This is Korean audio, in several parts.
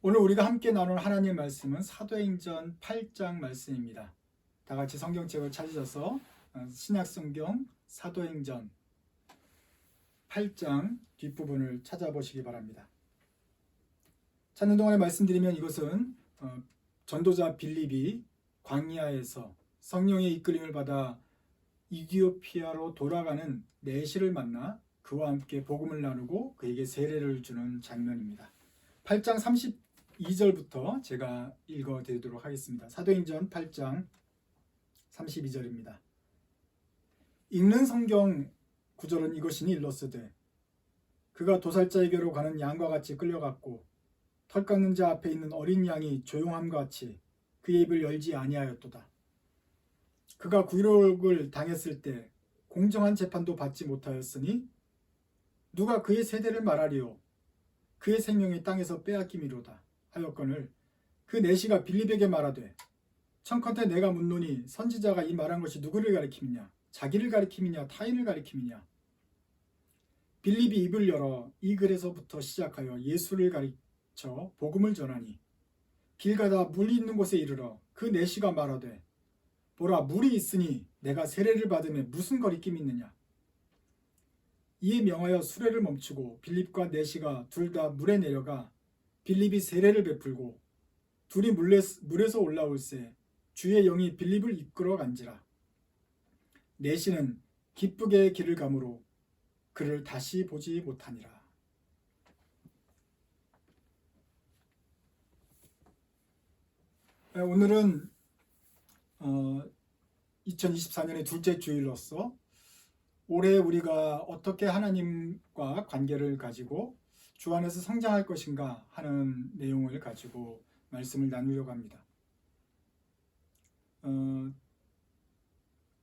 오늘 우리가 함께 나눌 하나님의 말씀은 사도행전 8장 말씀입니다. 다 같이 성경책을 찾으셔서 신약성경 사도행전 8장 뒷부분을 찾아보시기 바랍니다. 찾는 동안에 말씀드리면 이것은 전도자 빌립이 광야에서 성령의 이끌림을 받아 이디오피아로 돌아가는 내시를 만나 그와 함께 복음을 나누고 그에게 세례를 주는 장면입니다. 8장 32절부터 제가 읽어드리도록 하겠습니다. 사도행전 8장 32절입니다. 읽는 성경 구절은 이것이니 일렀으되 그가 도살자에게로 가는 양과 같이 끌려갔고 털 깎는 자 앞에 있는 어린 양이 조용함과 같이 그의 입을 열지 아니하였도다. 그가 굴욕을 당했을 때 공정한 재판도 받지 못하였으니 누가 그의 세대를 말하리요 그의 생명이 땅에서 빼앗김이로다 하였거늘 그 내시가 빌립에게 말하되 청컨대 내가 묻노니 선지자가 이 말한 것이 누구를 가리킴이냐 자기를 가리킴이냐 타인을 가리킴이냐. 빌립이 입을 열어 이 글에서부터 시작하여 예수를 가르쳐 복음을 전하니 길 가다 물이 있는 곳에 이르러 그 내시가 말하되 보라 물이 있으니 내가 세례를 받음에 무슨 거리낌이 있느냐. 이에 명하여 수레를 멈추고 빌립과 내시가 둘 다 물에 내려가 빌립이 세례를 베풀고 둘이 물에서 올라올새 주의 영이 빌립을 이끌어 간지라. 내시는 기쁘게 길을 가므로 그를 다시 보지 못하니라. 오늘은 2024년의 둘째 주일로서 올해 우리가 어떻게 하나님과 관계를 가지고 주 안에서 성장할 것인가 하는 내용을 가지고 말씀을 나누려고 합니다.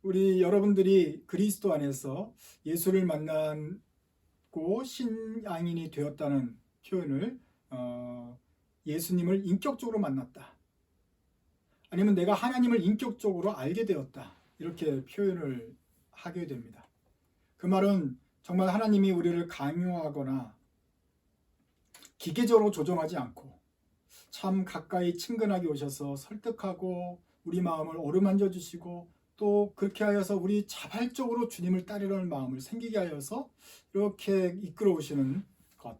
우리 여러분들이 그리스도 안에서 예수를 만나고 신앙인이 되었다는 표현을 예수님을 인격적으로 만났다. 아니면 내가 하나님을 인격적으로 알게 되었다. 이렇게 표현을 하게 됩니다. 그 말은 정말 하나님이 우리를 강요하거나 기계적으로 조정하지 않고 참 가까이 친근하게 오셔서 설득하고 우리 마음을 어루만져 주시고 또 그렇게 하여서 우리 자발적으로 주님을 따르려는 마음을 생기게 하여서 이렇게 이끌어 오시는 것.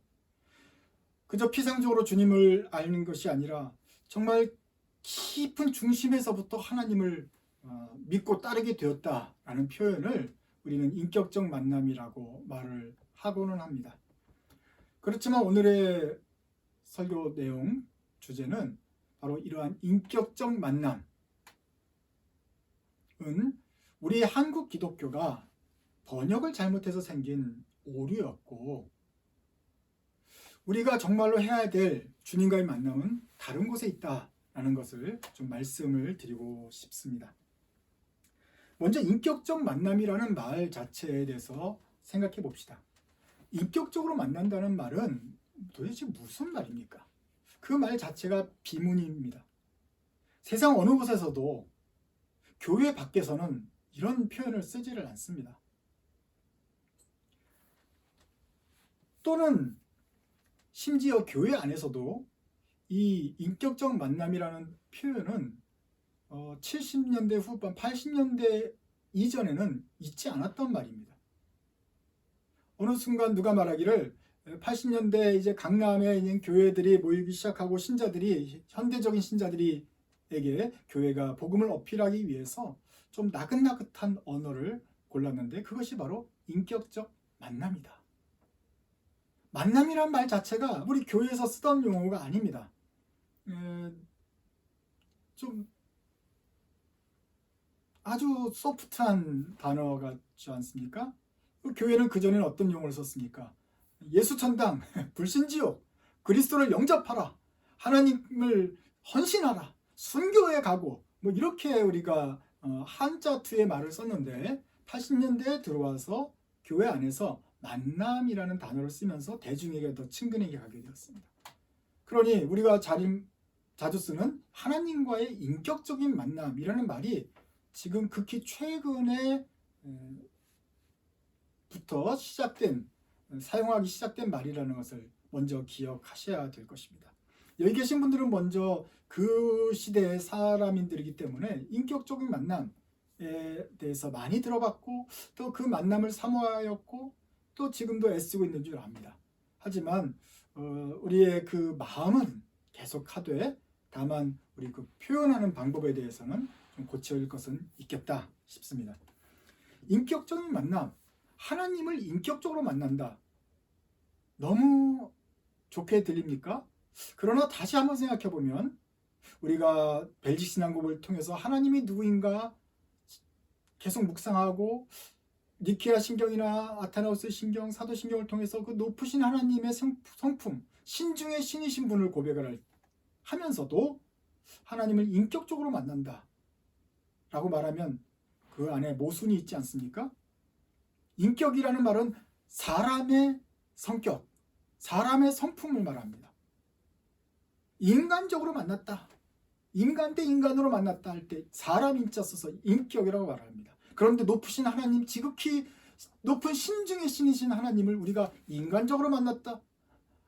그저 피상적으로 주님을 아는 것이 아니라 정말 깊은 중심에서부터 하나님을 믿고 따르게 되었다라는 표현을 우리는 인격적 만남이라고 말을 하고는 합니다. 그렇지만 오늘의 설교 내용 주제는 바로 이러한 인격적 만남은 우리 한국 기독교가 번역을 잘못해서 생긴 오류였고 우리가 정말로 해야 될 주님과의 만남은 다른 곳에 있다라는 것을 좀 말씀을 드리고 싶습니다. 먼저 인격적 만남이라는 말 자체에 대해서 생각해 봅시다. 인격적으로 만난다는 말은 도대체 무슨 말입니까? 그 말 자체가 비문입니다. 세상 어느 곳에서도 교회 밖에서는 이런 표현을 쓰지를 않습니다. 또는 심지어 교회 안에서도 이 인격적 만남이라는 표현은 70년대 후반, 80년대 이전에는 있지 않았던 말입니다. 어느 순간 누가 말하기를 80년대 이제 강남에 있는 교회들이 모이기 시작하고 신자들이 현대적인 신자들이에게 교회가 복음을 어필하기 위해서 좀 나긋나긋한 언어를 골랐는데 그것이 바로 인격적 만남이다. 만남이란 말 자체가 우리 교회에서 쓰던 용어가 아닙니다. 좀 아주 소프트한 단어 같지 않습니까? 교회는 그전에는 어떤 용어를 썼습니까? 예수천당, 불신지옥, 그리스도를 영접하라, 하나님을 헌신하라, 순교에 가고 뭐 이렇게 우리가 한자투의 말을 썼는데 80년대에 들어와서 교회 안에서 만남이라는 단어를 쓰면서 대중에게 더 친근하게 가게 되었습니다. 그러니 우리가 자주 쓰는 하나님과의 인격적인 만남이라는 말이 지금 극히 최근에 부터 사용하기 시작된 말이라는 것을 먼저 기억하셔야 될 것입니다. 여기 계신 분들은 먼저 그 시대의 사람인들이기 때문에 인격적인 만남에 대해서 많이 들어봤고 또 그 만남을 사모하였고 또 지금도 애쓰고 있는 줄 압니다. 하지만 우리의 그 마음은 계속하되 다만 우리 그 표현하는 방법에 대해서는 좀 고쳐질 것은 있겠다 싶습니다. 인격적인 만남, 하나님을 인격적으로 만난다. 너무 좋게 들립니까? 그러나 다시 한번 생각해 보면 우리가 벨직 신앙법을 통해서 하나님이 누구인가 계속 묵상하고 니케아 신경이나 아타나우스 신경, 사도 신경을 통해서 그 높으신 하나님의 성품, 신중의 신이신 분을 고백을 하면서도 하나님을 인격적으로 만난다 라고 말하면 그 안에 모순이 있지 않습니까? 인격이라는 말은 사람의 성격, 사람의 성품을 말합니다. 인간적으로 만났다. 인간 대 인간으로 만났다 할 때 사람 인자 써서 인격이라고 말합니다. 그런데 높으신 하나님, 지극히 높은 신중의 신이신 하나님을 우리가 인간적으로 만났다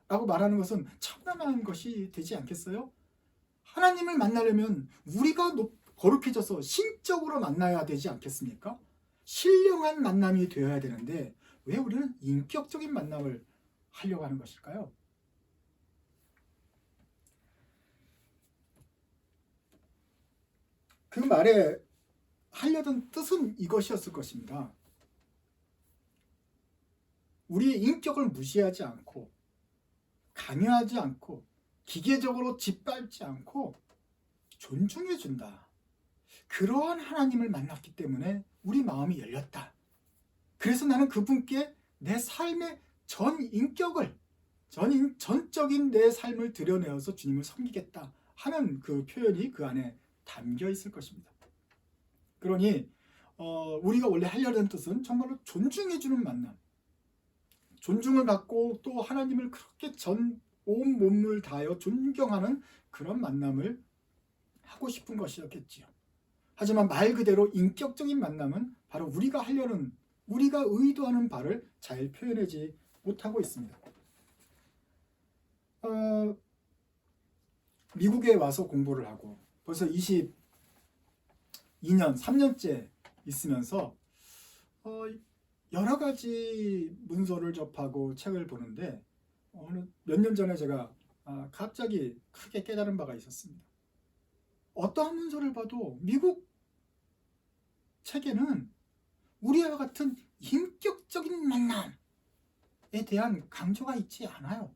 라고 말하는 것은 참담한 것이 되지 않겠어요? 하나님을 만나려면 우리가 거룩해져서 신적으로 만나야 되지 않겠습니까? 신령한 만남이 되어야 되는데 왜 우리는 인격적인 만남을 하려고 하는 것일까요? 그 말에 하려던 뜻은 이것이었을 것입니다. 우리의 인격을 무시하지 않고 강요하지 않고 기계적으로 짓밟지 않고 존중해 준다. 그러한 하나님을 만났기 때문에 우리 마음이 열렸다. 그래서 나는 그분께 내 삶의 전 인격을, 전적인 내 삶을 드러내어서 주님을 섬기겠다 하는 그 표현이 그 안에 담겨 있을 것입니다. 그러니 우리가 원래 하려는 뜻은 정말로 존중해주는 만남, 존중을 받고 또 하나님을 그렇게 온 몸을 다하여 존경하는 그런 만남을 하고 싶은 것이었겠지요. 하지만 말 그대로 인격적인 만남은 바로 우리가 의도하는 바를 잘 표현하지 못하고 있습니다. 미국에 와서 공부를 하고 벌써 22년, 3년째 있으면서 여러 가지 문서를 접하고 책을 보는데 몇 년 전에 제가 갑자기 크게 깨달은 바가 있었습니다. 어떠한 문서를 봐도 미국 책에는 우리와 같은 인격적인 만남에 대한 강조가 있지 않아요.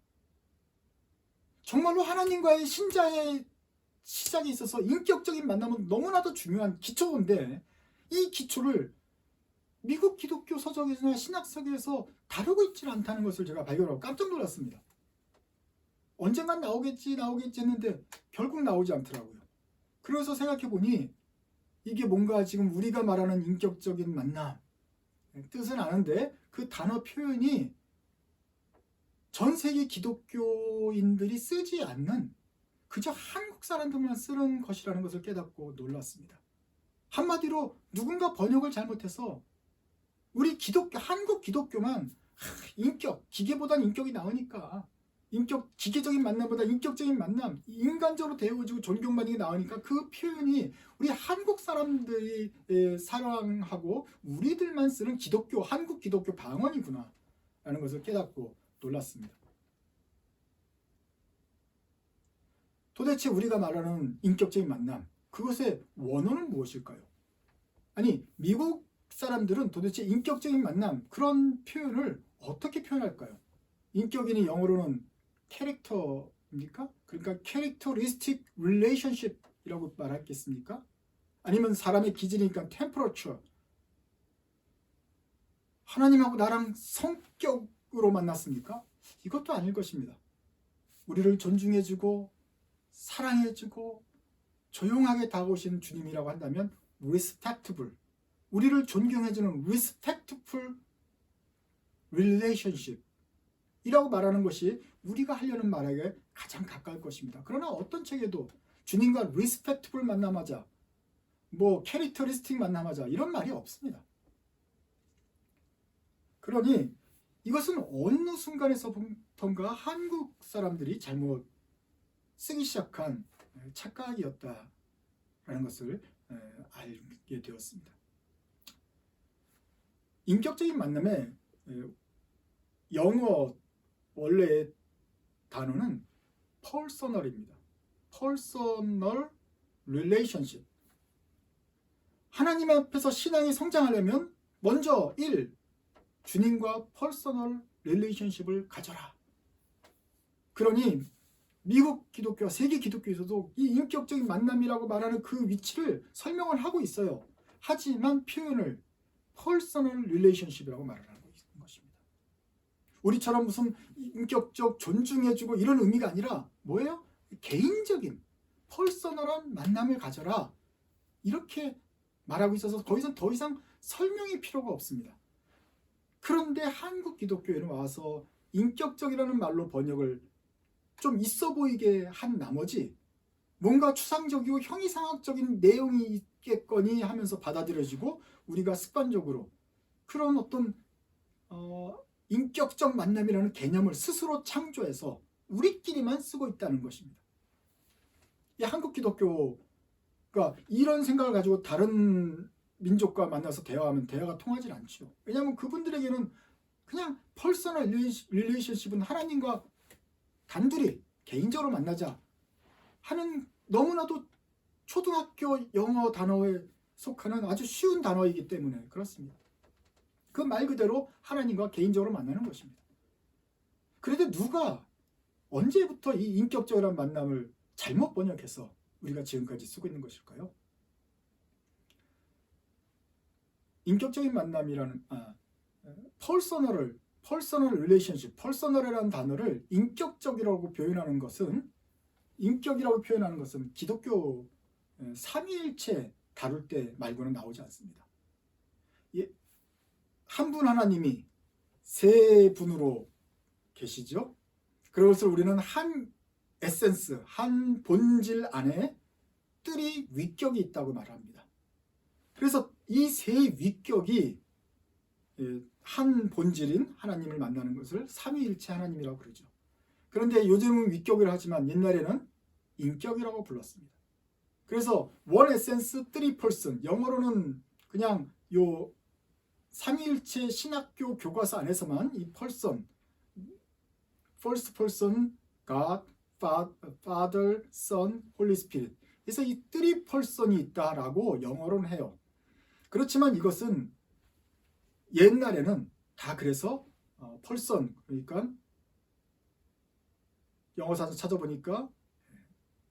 정말로 하나님과의 신자의 시작에 있어서 인격적인 만남은 너무나도 중요한 기초인데 이 기초를 미국 기독교 서적이나 신학서적에서 다루고 있지 않다는 것을 제가 발견하고 깜짝 놀랐습니다. 언젠간 나오겠지 했는데 결국 나오지 않더라고요. 그래서 생각해보니 이게 뭔가 지금 우리가 말하는 인격적인 만남 뜻은 아는데 그 단어 표현이 전 세계 기독교인들이 쓰지 않는 그저 한국 사람들만 쓰는 것이라는 것을 깨닫고 놀랐습니다. 한마디로 누군가 번역을 잘못해서 우리 한국 기독교만 인격, 기계보단 인격이 나으니까 기계적인 만남보다 인격적인 만남, 인간적으로 대우해주고 존경받는 게 나으니까 그 표현이 우리 한국 사람들이 사랑하고 우리들만 쓰는 한국 기독교 방언이구나 라는 것을 깨닫고 놀랐습니다. 도대체 우리가 말하는 인격적인 만남, 그것의 원어는 무엇일까요? 아니, 미국 사람들은 도대체 인격적인 만남, 그런 표현을 어떻게 표현할까요? 인격인이 영어로는 캐릭터입니까? 그러니까 characteristic relationship이라고 말하겠습니까? 아니면 사람의 기질이니까 temperature, 하나님하고 나랑 성격으로 만났습니까? 이것도 아닐 것입니다. 우리를 존중해주고 사랑해주고 조용하게 다가오시는 주님이라고 한다면 respectful, 우리를 존경해주는 respectful relationship 이라고 말하는 것이 우리가 하려는 말에게 가장 가까울 것입니다. 그러나 어떤 책에도 주님과 respectful 만남하자, characteristic 만남하자 이런 말이 없습니다. 그러니 이것은 어느 순간에서부턴가 한국 사람들이 잘못 쓰기 시작한 착각이었다라는 것을 알게 되었습니다. 인격적인 만남의 영어 원래의 단어는 personal입니다. personal relationship. 하나님 앞에서 신앙이 성장하려면 먼저 1. 주님과 퍼스널 릴레이션십을 가져라. 그러니 미국 기독교와 세계 기독교에서도 이 인격적인 만남이라고 말하는 그 위치를 설명을 하고 있어요. 하지만 표현을 퍼스널 릴레이션십이라고 말을 하고 있는 것입니다. 우리처럼 무슨 인격적 존중해주고 이런 의미가 아니라 뭐예요? 개인적인 퍼스널한 만남을 가져라. 이렇게 말하고 있어서 더 이상 설명이 필요가 없습니다. 그런데 한국 기독교에는 와서 인격적이라는 말로 번역을 좀 있어 보이게 한 나머지 뭔가 추상적이고 형이상학적인 내용이 있겠거니 하면서 받아들여지고 우리가 습관적으로 그런 어떤 인격적 만남이라는 개념을 스스로 창조해서 우리끼리만 쓰고 있다는 것입니다. 이 한국 기독교가 이런 생각을 가지고 다른 민족과 만나서 대화하면 대화가 통하지 않죠. 왜냐하면 그분들에게는 그냥 퍼스널 릴레이션십은 하나님과 단둘이 개인적으로 만나자 하는 너무나도 초등학교 영어 단어에 속하는 아주 쉬운 단어이기 때문에 그렇습니다. 그 말 그대로 하나님과 개인적으로 만나는 것입니다. 그런데 누가 언제부터 이 인격적이라는 만남을 잘못 번역해서 우리가 지금까지 쓰고 있는 것일까요? 인격적인 만남이라는 퍼스널 릴레이션십, 퍼스널이라는 단어를 인격적이라고 표현하는 것은 기독교 삼위일체 다룰 때 말고는 나오지 않습니다. 한 분 하나님이 세 분으로 계시죠. 그것을 우리는 한 에센스, 한 본질 안에 뜰이 위격이 있다고 말합니다. 그래서 이 세 위격이 한 본질인 하나님을 만나는 것을 삼위일체 하나님이라고 그러죠. 그런데 요즘은 위격이라 하지만 옛날에는 인격이라고 불렀습니다. 그래서 원 에센스, 쓰리 퍼슨, 영어로는 그냥 요 삼위일체 신학교 교과서 안에서만 이 퍼슨, first person, God, Father, Son, Holy Spirit. 그래서 이 쓰리 퍼슨이 있다라고 영어로는 해요. 그렇지만 이것은 옛날에는 다 그래서 펄선, 그러니까 영어사서 찾아보니까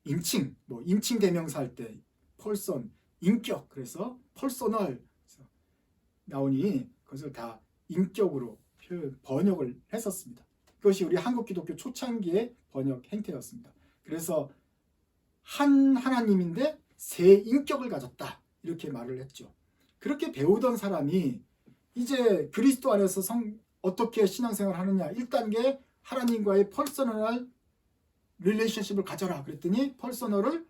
인칭 대명사 할 때 펄선, 인격, 그래서 퍼스널 나오니 그것을 다 인격으로 번역을 했었습니다. 그것이 우리 한국 기독교 초창기의 번역 행태였습니다. 그래서 한 하나님인데 세 인격을 가졌다 이렇게 말을 했죠. 그렇게 배우던 사람이 이제 그리스도 안에서 어떻게 신앙생활을 하느냐 1단계 하나님과의 퍼스널 릴레이션십을 가져라 그랬더니 퍼스널을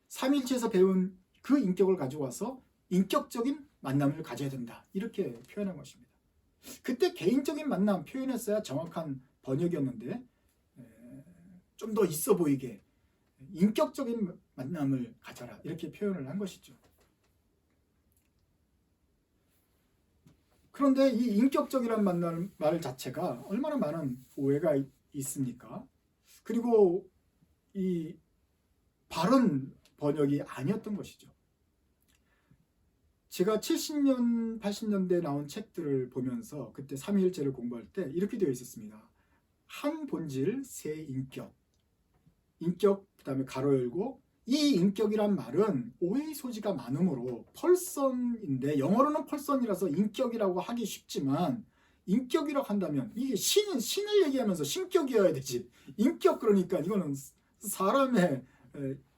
삼일체에서 배운 그 인격을 가지고 와서 인격적인 만남을 가져야 된다 이렇게 표현한 것입니다. 그때 개인적인 만남 표현했어야 정확한 번역이었는데 좀 더 있어 보이게 인격적인 만남을 가져라 이렇게 표현을 한 것이죠. 그런데 이 인격적이란 말 자체가 얼마나 많은 오해가 있습니까? 그리고 이 바른 번역이 아니었던 것이죠. 제가 70년, 80년대에 나온 책들을 보면서 그때 삼위일체를 공부할 때 이렇게 되어 있었습니다. 한 본질, 세 인격. 인격, 그 다음에 가로 열고 이 인격이란 말은 오해의 소지가 많으므로 펄선인데 영어로는 펄선이라서 인격이라고 하기 쉽지만 인격이라고 한다면 이게 신을 얘기하면서 신격이어야 되지 인격 그러니까 이거는 사람의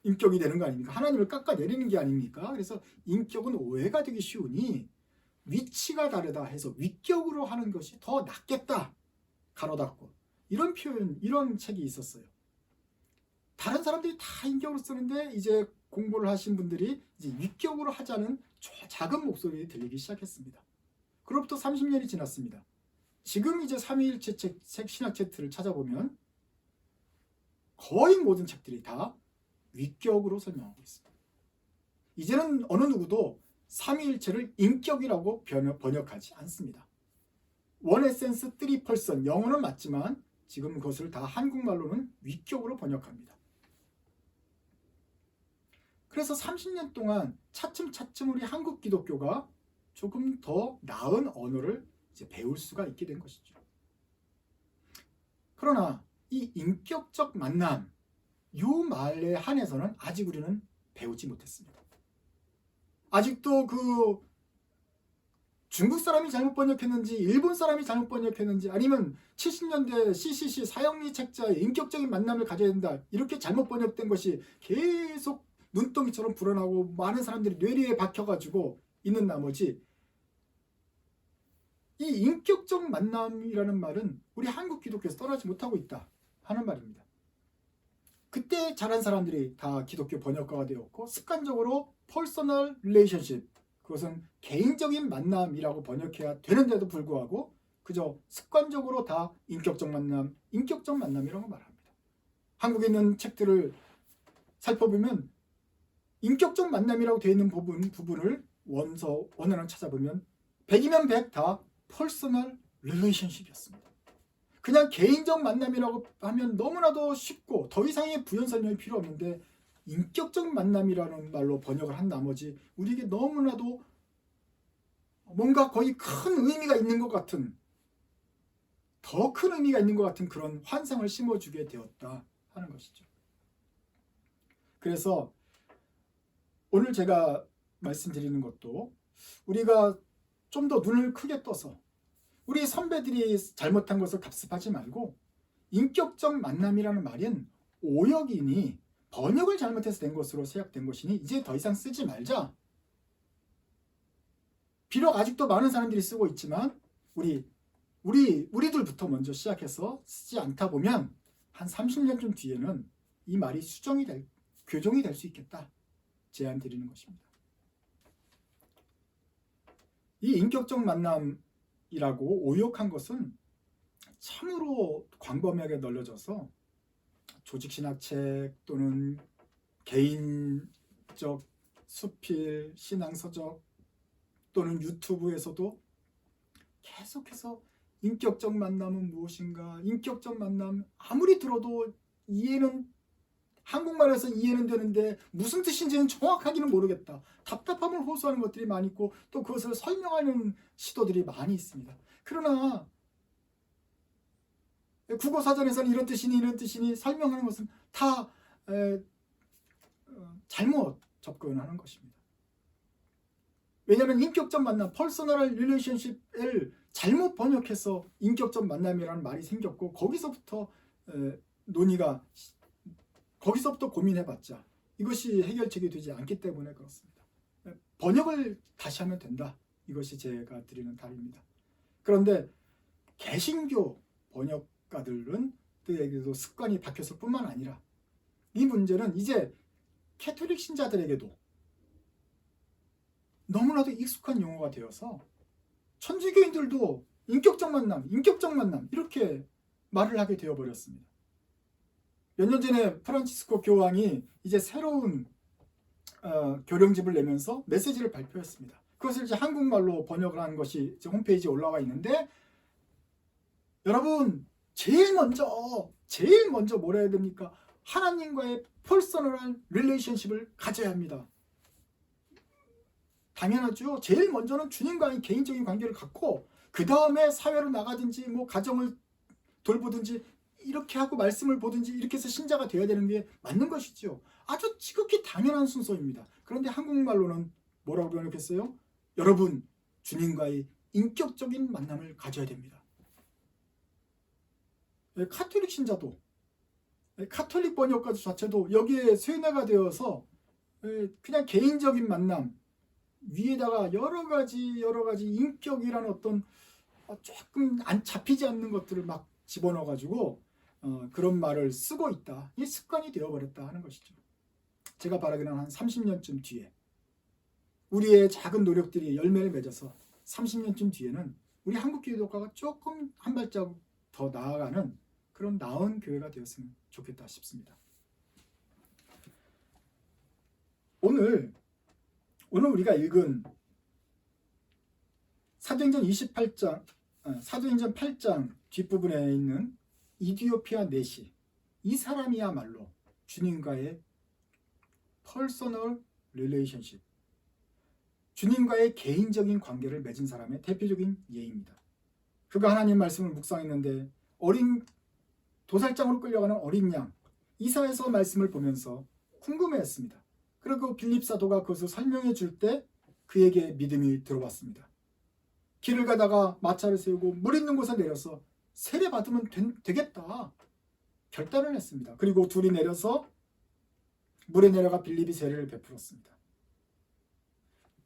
인격이 되는 거 아닙니까? 하나님을 깎아내리는 게 아닙니까? 그래서 인격은 오해가 되기 쉬우니 위치가 다르다 해서 위격으로 하는 것이 더 낫겠다 가로 닫고 이런 표현 이런 책이 있었어요. 다른 사람들이 다 인격으로 쓰는데 이제 공부를 하신 분들이 이제 위격으로 하자는 작은 목소리가 들리기 시작했습니다. 그로부터 30년이 지났습니다. 지금 이제 삼위일체 책 신학 책들을 찾아보면 거의 모든 책들이 다 위격으로 설명하고 있습니다. 이제는 어느 누구도 삼위일체를 인격이라고 번역하지 않습니다. 원 에센스 3 퍼슨, 영어는 맞지만 지금 그것을 다 한국말로는 위격으로 번역합니다. 그래서 30년 동안 차츰차츰 우리 한국 기독교가 조금 더 나은 언어를 이제 배울 수가 있게 된 것이죠. 그러나 이 인격적 만남, 이 말에 한해서는 아직 우리는 배우지 못했습니다. 아직도 그 중국 사람이 잘못 번역했는지 일본 사람이 잘못 번역했는지 아니면 70년대 CCC 사형리 책자의 인격적인 만남을 가져야 된다 이렇게 잘못 번역된 것이 계속 눈덩이처럼 불어나고 많은 사람들이 뇌리에 박혀가지고 있는 나머지 이 인격적 만남이라는 말은 우리 한국 기독교에서 떠나지 못하고 있다 하는 말입니다. 그때 자란 사람들이 다 기독교 번역가가 되었고 습관적으로 퍼스널 릴레이션십, 그것은 개인적인 만남이라고 번역해야 되는데도 불구하고 그저 습관적으로 다 인격적 만남이라고 말합니다. 한국에 있는 책들을 살펴보면 인격적 만남이라고 되어 있는 부분을 원어를 찾아보면 100이면 100 다 퍼스널 릴레이션십이었습니다. 그냥 개인적 만남이라고 하면 너무나도 쉽고 더 이상의 부연 설명이 필요 없는데 인격적 만남이라는 말로 번역을 한 나머지 우리에게 너무나도 뭔가 거의 큰 의미가 있는 것 같은, 더 큰 의미가 있는 것 같은 그런 환상을 심어주게 되었다 하는 것이죠. 그래서 오늘 제가 말씀드리는 것도 우리가 좀 더 눈을 크게 떠서 우리 선배들이 잘못한 것을 답습하지 말고 인격적 만남이라는 말은 오역이니 번역을 잘못해서 된 것으로 생각된 것이니 이제 더 이상 쓰지 말자. 비록 아직도 많은 사람들이 쓰고 있지만 우리들부터 먼저 시작해서 쓰지 않다 보면 한 30년쯤 뒤에는 이 말이 교정이 될 수 있겠다. 제안 드리는 것입니다. 이 인격적 만남이라고 오역한 것은 참으로 광범위하게 널려져서 조직신학책 또는 개인적 수필, 신앙서적 또는 유튜브에서도 계속해서 인격적 만남은 무엇인가, 인격적 만남 아무리 들어도 한국말에서 이해는 되는데 무슨 뜻인지는 정확하게는 모르겠다. 답답함을 호소하는 것들이 많이 있고 또 그것을 설명하는 시도들이 많이 있습니다. 그러나 국어사전에서는 이런 뜻이니 설명하는 것은 다 잘못 접근하는 것입니다. 왜냐하면 인격적 만남, 퍼스널 릴레이션십을 잘못 번역해서 인격적 만남이라는 말이 생겼고 거기서부터 고민해봤자 이것이 해결책이 되지 않기 때문에 그렇습니다. 번역을 다시 하면 된다. 이것이 제가 드리는 답입니다. 그런데 개신교 번역가들은 그에게도 습관이 박혔을 뿐만 아니라 이 문제는 이제 캐톨릭 신자들에게도 너무나도 익숙한 용어가 되어서 천주교인들도 인격적 만남 이렇게 말을 하게 되어버렸습니다. 몇 년 전에 프란치스코 교황이 이제 새로운 교령집을 내면서 메시지를 발표했습니다. 그것을 이제 한국말로 번역을 한 것이 이제 홈페이지에 올라와 있는데 여러분 제일 먼저 뭘 해야 됩니까? 하나님과의 퍼스널한 릴레이션십을 가져야 합니다. 당연하죠. 제일 먼저는 주님과의 개인적인 관계를 갖고 그 다음에 사회로 나가든지 뭐 가정을 돌보든지 이렇게 하고 말씀을 보든지 이렇게 해서 신자가 되어야 되는 게 맞는 것이죠. 아주 지극히 당연한 순서입니다. 그런데 한국말로는 뭐라고 번역했어요? 여러분 주님과의 인격적인 만남을 가져야 됩니다. 카톨릭 신자도 카톨릭 번역가 자체도 여기에 쇠뇌가 되어서 그냥 개인적인 만남 위에다가 여러 가지 인격이라는 어떤 조금 안 잡히지 않는 것들을 막 집어넣어 가지고 그런 말을 쓰고 있다. 이 습관이 되어버렸다 하는 것이죠. 제가 바라기는 한 30년쯤 뒤에 우리의 작은 노력들이 열매를 맺어서 30년쯤 뒤에는 우리 한국 기독교가 조금 한 발자국 더 나아가는 그런 나은 교회가 되었으면 좋겠다 싶습니다. 오늘 우리가 읽은 사도행전 8장 뒷부분에 있는 이디오피아 내시, 이 사람이야말로 주님과의 퍼스널 릴레이션십, 주님과의 개인적인 관계를 맺은 사람의 대표적인 예입니다. 그가 하나님 말씀을 묵상했는데 도살장으로 끌려가는 어린 양 이사야서 말씀을 보면서 궁금해했습니다. 그리고 빌립 사도가 그것을 설명해 줄 때 그에게 믿음이 들어왔습니다. 길을 가다가 마차를 세우고 물 있는 곳에 내려서 세례 받으면 되겠다 결단을 했습니다. 그리고 둘이 내려서 물에 내려가 빌립이 세례를 베풀었습니다.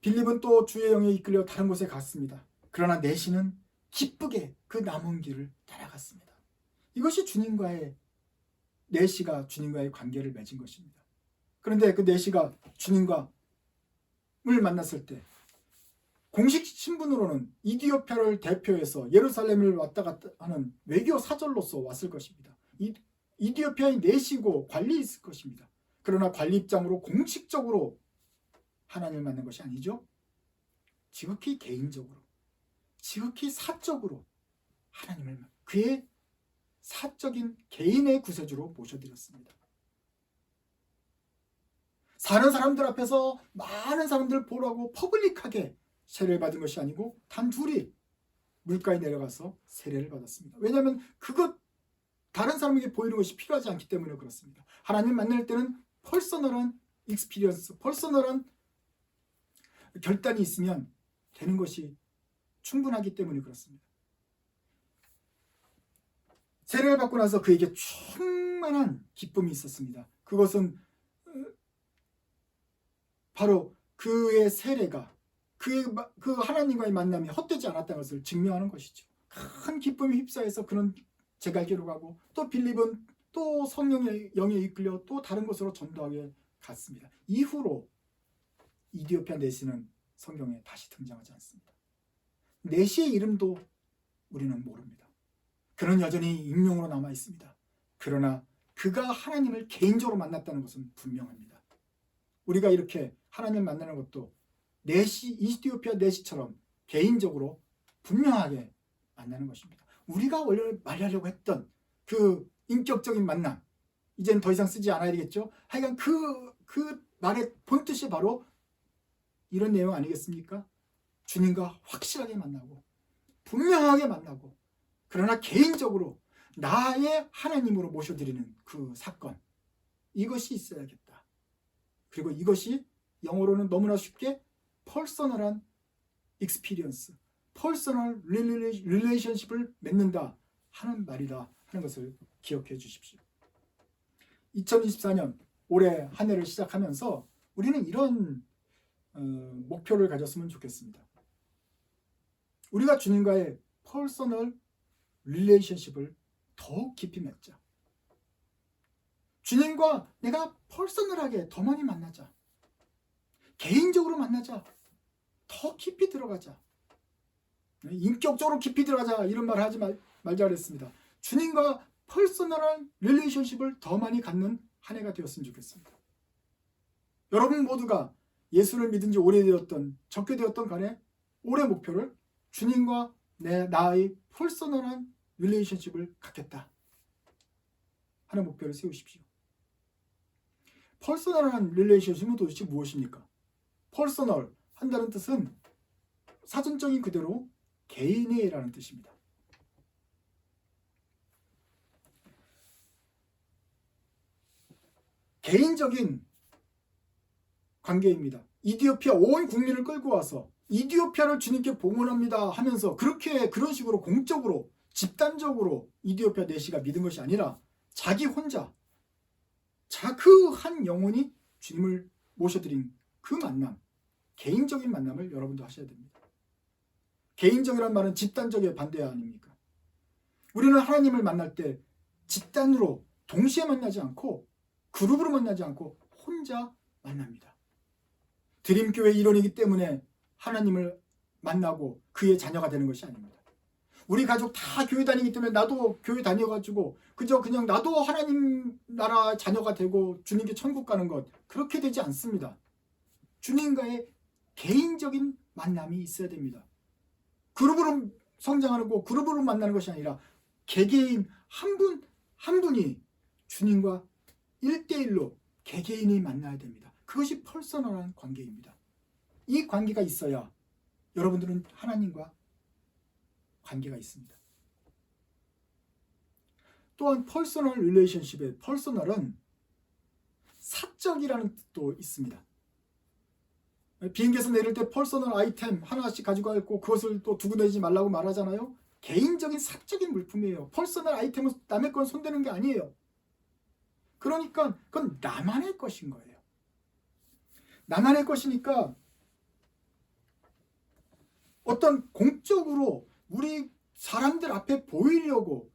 빌립은 또 주의 영에 이끌려 다른 곳에 갔습니다. 그러나 내시는 기쁘게 그 남은 길을 따라갔습니다. 이것이 내시가 주님과의 관계를 맺은 것입니다. 그런데 그 내시가 주님을 만났을 때 공식 신분으로는 이디오피아를 대표해서 예루살렘을 왔다 갔다 하는 외교 사절로서 왔을 것입니다. 이디오피아의 내시고 관리 있을 것입니다. 그러나 관리 입장으로 공식적으로 하나님을 만난 것이 아니죠. 지극히 개인적으로, 지극히 사적으로 하나님을 그의 사적인 개인의 구세주로 모셔드렸습니다. 사는 사람들 앞에서 많은 사람들 보라고 퍼블릭하게 세례를 받은 것이 아니고 단 둘이 물가에 내려가서 세례를 받았습니다. 왜냐하면 다른 사람에게 보이는 것이 필요하지 않기 때문에 그렇습니다. 하나님 만날 때는 퍼스널한 익스피리언스, 퍼스널한 결단이 있으면 되는 것이 충분하기 때문에 그렇습니다. 세례를 받고 나서 그에게 충만한 기쁨이 있었습니다. 그것은 바로 그의 세례가 그 하나님과의 만남이 헛되지 않았다는 것을 증명하는 것이죠. 큰 기쁨이 휩싸여서 그는 제갈기로 가고 또 빌립은 또 성령의 영에 이끌려 또 다른 곳으로 전도하게 갔습니다. 이후로 이디오피아 내시는 성경에 다시 등장하지 않습니다. 내시의 이름도 우리는 모릅니다. 그는 여전히 익명으로 남아 있습니다. 그러나 그가 하나님을 개인적으로 만났다는 것은 분명합니다. 우리가 이렇게 하나님을 만나는 것도 이디오피아 내시처럼 개인적으로 분명하게 만나는 것입니다. 우리가 원래 말하려고 했던 그 인격적인 만남, 이제는 더 이상 쓰지 않아야 되겠죠. 하여간 그 말의 본뜻이 바로 이런 내용 아니겠습니까? 주님과 확실하게 만나고 분명하게 만나고 그러나 개인적으로 나의 하나님으로 모셔드리는 그 사건, 이것이 있어야겠다. 그리고 이것이 영어로는 너무나 쉽게 퍼스널한 익스피리언스, 퍼스널 릴레이션십을 맺는다 하는 말이다 하는 것을 기억해 주십시오. 2024년 올해 한 해를 시작하면서 우리는 이런 목표를 가졌으면 좋겠습니다. 우리가 주님과의 퍼스널 릴레이션십을 더욱 깊이 맺자. 주님과 내가 퍼스널하게 더 많이 만나자. 개인적으로 만나자. 더 깊이 들어가자. 인격적으로 깊이 들어가자 이런 말 하지 말자 그랬습니다. 주님과 퍼스널한 릴레이션십을 더 많이 갖는 한 해가 되었으면 좋겠습니다. 여러분 모두가 예수를 믿은 지 오래되었던 적게 되었던 간에 올해 목표를 주님과 나의 퍼스널한 릴레이션십을 갖겠다 하는 목표를 세우십시오. 퍼스널한 릴레이션십은 도대체 무엇입니까? 퍼스널 한다는 뜻은 사전적인 그대로 개인의라는 뜻입니다. 개인적인 관계입니다. 이디오피아 온 국민을 끌고 와서 이디오피아를 주님께 봉헌합니다 하면서 그런 식으로 공적으로 집단적으로 이디오피아 내시가 믿은 것이 아니라 자기 혼자 그 한 영혼이 주님을 모셔드린 그 만남, 개인적인 만남을 여러분도 하셔야 됩니다. 개인적이란 말은 집단적의 반대 아닙니까? 우리는 하나님을 만날 때 집단으로 동시에 만나지 않고 그룹으로 만나지 않고 혼자 만납니다. 드림교회 일원이기 때문에 하나님을 만나고 그의 자녀가 되는 것이 아닙니다. 우리 가족 다 교회 다니기 때문에 나도 교회 다녀가지고 그냥 나도 하나님 나라 자녀가 되고 주님께 천국 가는 것, 그렇게 되지 않습니다. 주님과의 개인적인 만남이 있어야 됩니다. 그룹으로 성장하는 거, 그룹으로 만나는 것이 아니라 개개인 한 분이 주님과 1대1로 개개인이 만나야 됩니다. 그것이 퍼스널한 관계입니다. 이 관계가 있어야 여러분들은 하나님과 관계가 있습니다. 또한 퍼스널 릴레이션십의 퍼스널은 사적이라는 뜻도 있습니다. 비행기에서 내릴 때 퍼스널 아이템 하나씩 가지고 있고 그것을 또 두고 내지 말라고 말하잖아요. 개인적인 사적인 물품이에요. 퍼스널 아이템은 남의 건 손대는 게 아니에요. 그러니까 그건 나만의 것인 거예요. 나만의 것이니까 어떤 공적으로 우리 사람들 앞에 보이려고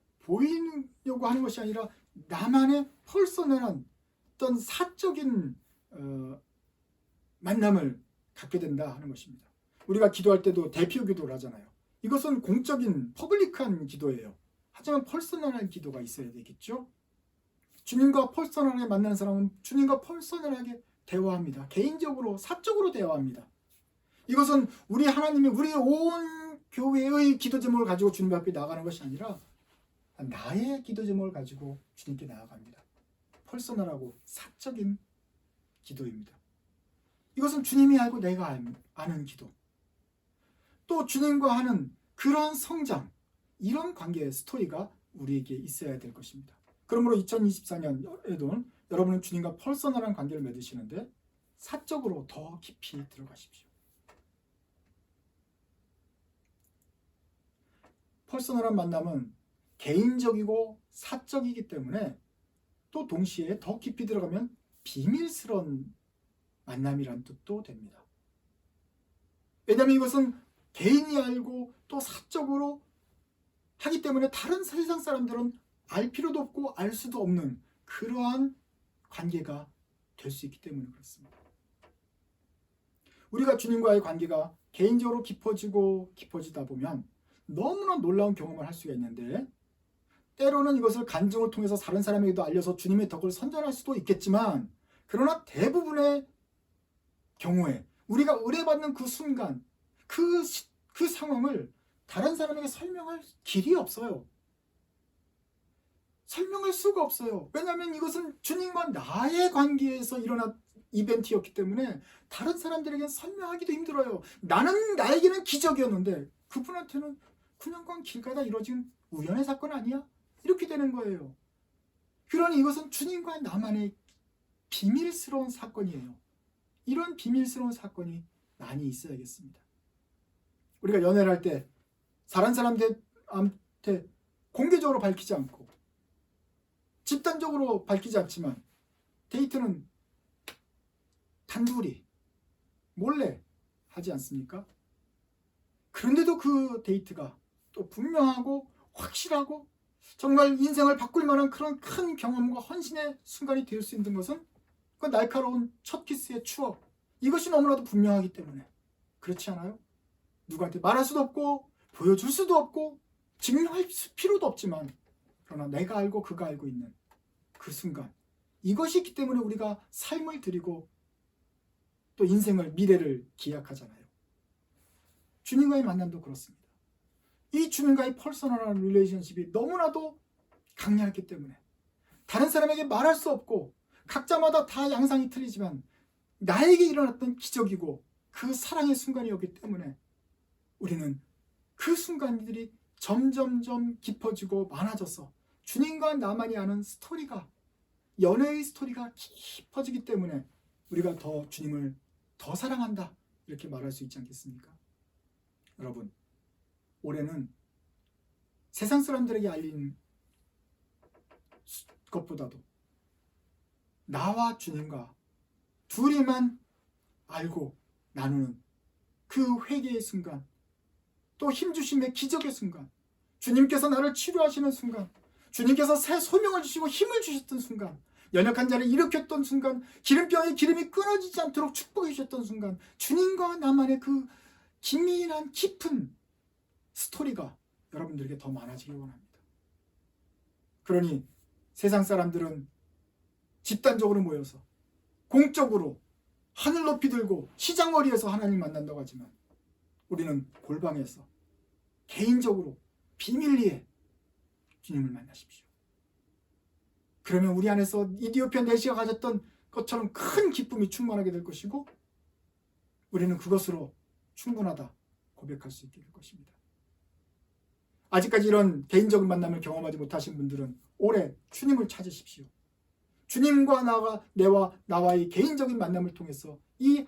하는 것이 아니라 나만의 퍼스널한 어떤 사적인 만남을 갖게 된다 하는 것입니다. 우리가 기도할 때도 대표 기도를 하잖아요. 이것은 공적인 퍼블릭한 기도예요. 하지만 퍼스널한 기도가 있어야 되겠죠. 주님과 퍼스널하게 만나는 사람은 주님과 퍼스널하게 대화합니다. 개인적으로 사적으로 대화합니다. 이것은 우리 하나님이 우리 온 교회의 기도 제목을 가지고 주님 앞에 나가는 것이 아니라 나의 기도 제목을 가지고 주님께 나아갑니다. 퍼스널하고 사적인 기도입니다. 이것은 주님이 알고 내가 아는 기도. 또 주님과 하는 그러한 성장, 이런 관계의 스토리가 우리에게 있어야 될 것입니다. 그러므로 2024년에도 여러분은 주님과 퍼스널한 관계를 맺으시는데 사적으로 더 깊이 들어가십시오. 퍼스널한 만남은 개인적이고 사적이기 때문에 또 동시에 더 깊이 들어가면 비밀스러운 만남이란 뜻도 됩니다. 왜냐하면 이것은 개인이 알고 또 사적으로 하기 때문에 다른 세상 사람들은 알 필요도 없고 알 수도 없는 그러한 관계가 될 수 있기 때문에 그렇습니다. 우리가 주님과의 관계가 개인적으로 깊어지다 보면 너무나 놀라운 경험을 할 수가 있는데 때로는 이것을 간증을 통해서 다른 사람에게도 알려서 주님의 덕을 선전할 수도 있겠지만 그러나 대부분의 경우에 우리가 의뢰받는 그 순간 그 상황을 다른 사람에게 설명할 길이 없어요. 설명할 수가 없어요. 왜냐하면 이것은 주님과 나의 관계에서 일어난 이벤트였기 때문에 다른 사람들에게는 설명하기도 힘들어요. 나에게는 기적이었는데 그분한테는 그냥 길 가다 이루어진 우연의 사건 아니야? 이렇게 되는 거예요. 그러니 이것은 주님과 나만의 비밀스러운 사건이에요. 이런 비밀스러운 사건이 많이 있어야겠습니다. 우리가 연애를 할 때 다른 사람들한테 공개적으로 밝히지 않고 집단적으로 밝히지 않지만 데이트는 단둘이 몰래 하지 않습니까? 그런데도 그 데이트가 또 분명하고 확실하고 정말 인생을 바꿀 만한 그런 큰 경험과 헌신의 순간이 될 수 있는 것은 그 날카로운 첫 키스의 추억, 이것이 너무나도 분명하기 때문에. 그렇지 않아요? 누구한테 말할 수도 없고 보여줄 수도 없고 증명할 필요도 없지만 그러나 내가 알고 그가 알고 있는 그 순간, 이것이 있기 때문에 우리가 삶을 드리고 또 인생을, 미래를 기약하잖아요. 주님과의 만남도 그렇습니다. 이 주님과의 퍼스널한 릴레이션십이 너무나도 강렬했기 때문에 다른 사람에게 말할 수 없고 각자마다 다 양상이 틀리지만 나에게 일어났던 기적이고 그 사랑의 순간이었기 때문에 우리는 그 순간들이 점점점 깊어지고 많아져서 주님과 나만이 아는 스토리가, 연애의 스토리가 깊어지기 때문에 우리가 더 주님을 더 사랑한다 이렇게 말할 수 있지 않겠습니까? 여러분, 올해는 세상 사람들에게 알린 것보다도 나와 주님과 둘이만 알고 나누는 그 회개의 순간, 또 힘주심의 기적의 순간, 주님께서 나를 치료하시는 순간, 주님께서 새 소명을 주시고 힘을 주셨던 순간, 연약한 자를 일으켰던 순간, 기름병의 기름이 끊어지지 않도록 축복해 주셨던 순간, 주님과 나만의 그 긴밀한 깊은 스토리가 여러분들에게 더 많아지길 원합니다. 그러니 세상 사람들은 집단적으로 모여서 공적으로 하늘 높이 들고 시장거리에서 하나님 만난다고 하지만 우리는 골방에서 개인적으로 비밀리에 주님을 만나십시오. 그러면 우리 안에서 이디오피아 내시가 가졌던 것처럼 큰 기쁨이 충만하게 될 것이고 우리는 그것으로 충분하다 고백할 수 있게 될 것입니다. 아직까지 이런 개인적인 만남을 경험하지 못하신 분들은 올해 주님을 찾으십시오. 주님과 나와의 개인적인 만남을 통해서 이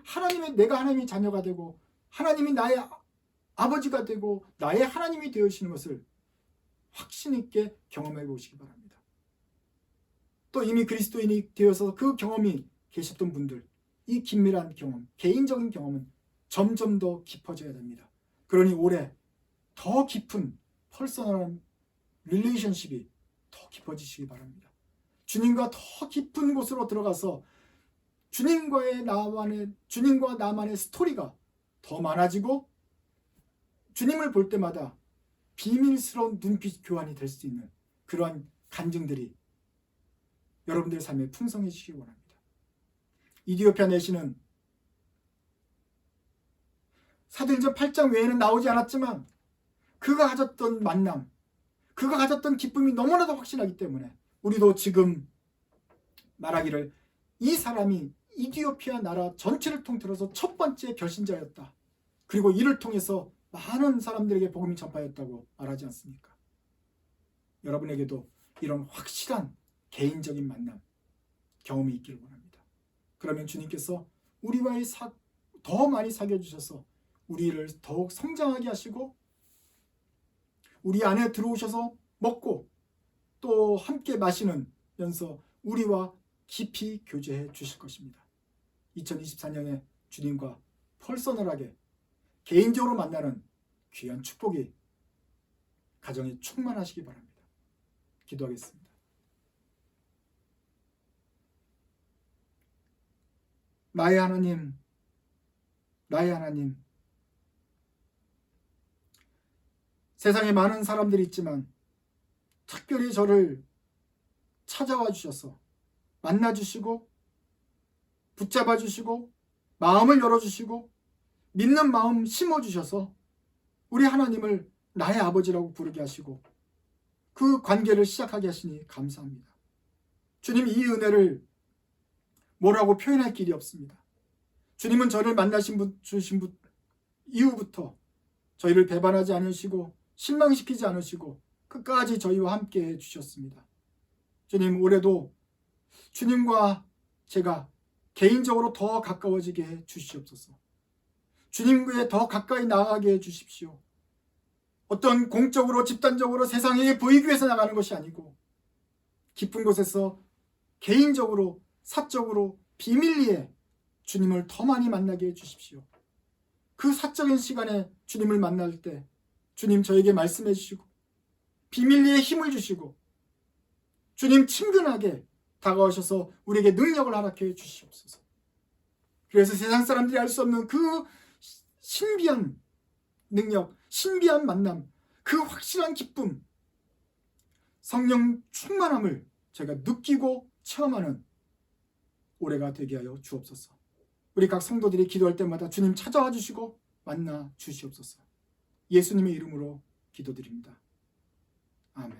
내가 하나님의 자녀가 되고 하나님이 나의 아버지가 되고 나의 하나님이 되어주시는 것을 확신 있게 경험해 보시기 바랍니다. 또 이미 그리스도인이 되어서 그 경험이 계셨던 분들, 이 긴밀한 경험, 개인적인 경험은 점점 더 깊어져야 됩니다. 그러니 올해 더 깊은 퍼스널한 릴레이션십이 더 깊어지시기 바랍니다. 주님과 더 깊은 곳으로 들어가서 주님과 나만의 스토리가 더 많아지고 주님을 볼 때마다 비밀스러운 눈빛 교환이 될 수 있는 그러한 간증들이 여러분들의 삶에 풍성해지시기 원합니다. 이디오피아 내시는 사도행전 8장 외에는 나오지 않았지만 그가 가졌던 만남, 그가 가졌던 기쁨이 너무나도 확실하기 때문에 우리도 지금 말하기를 이 사람이 이디오피아 나라 전체를 통틀어서 첫 번째 결신자였다. 그리고 이를 통해서 많은 사람들에게 복음이 전파했다고 말하지 않습니까? 여러분에게도 이런 확실한 개인적인 만남, 경험이 있기를 원합니다. 그러면 주님께서 우리와의 더 많이 사귀어 주셔서 우리를 더욱 성장하게 하시고 우리 안에 들어오셔서 먹고 또 함께 마시면서 우리와 깊이 교제해 주실 것입니다. 2024년에 주님과 퍼스널하게 개인적으로 만나는 귀한 축복이 가정에 충만하시기 바랍니다. 기도하겠습니다. 나의 하나님, 세상에 많은 사람들이 있지만 특별히 저를 찾아와 주셔서 만나주시고 붙잡아 주시고 마음을 열어주시고 믿는 마음 심어주셔서 우리 하나님을 나의 아버지라고 부르게 하시고 그 관계를 시작하게 하시니 감사합니다. 주님, 이 은혜를 뭐라고 표현할 길이 없습니다. 주님은 저를 주신 이후부터 저희를 배반하지 않으시고 실망시키지 않으시고 끝까지 저희와 함께 해주셨습니다. 주님, 올해도 주님과 제가 개인적으로 더 가까워지게 해 주시옵소서. 주님께 더 가까이 나아가게 해 주십시오. 어떤 공적으로 집단적으로 세상에 보이기 위해서 나가는 것이 아니고 깊은 곳에서 개인적으로 사적으로 비밀리에 주님을 더 많이 만나게 해 주십시오. 그 사적인 시간에 주님을 만날 때 주님 저에게 말씀해 주시고 비밀리에 힘을 주시고 주님 친근하게 다가오셔서 우리에게 능력을 허락해 주시옵소서. 그래서 세상 사람들이 알 수 없는 그 신비한 능력, 신비한 만남, 그 확실한 기쁨, 성령 충만함을 제가 느끼고 체험하는 올해가 되게 하여 주옵소서. 우리 각 성도들이 기도할 때마다 주님 찾아와 주시고 만나 주시옵소서. 예수님의 이름으로 기도드립니다. 아멘.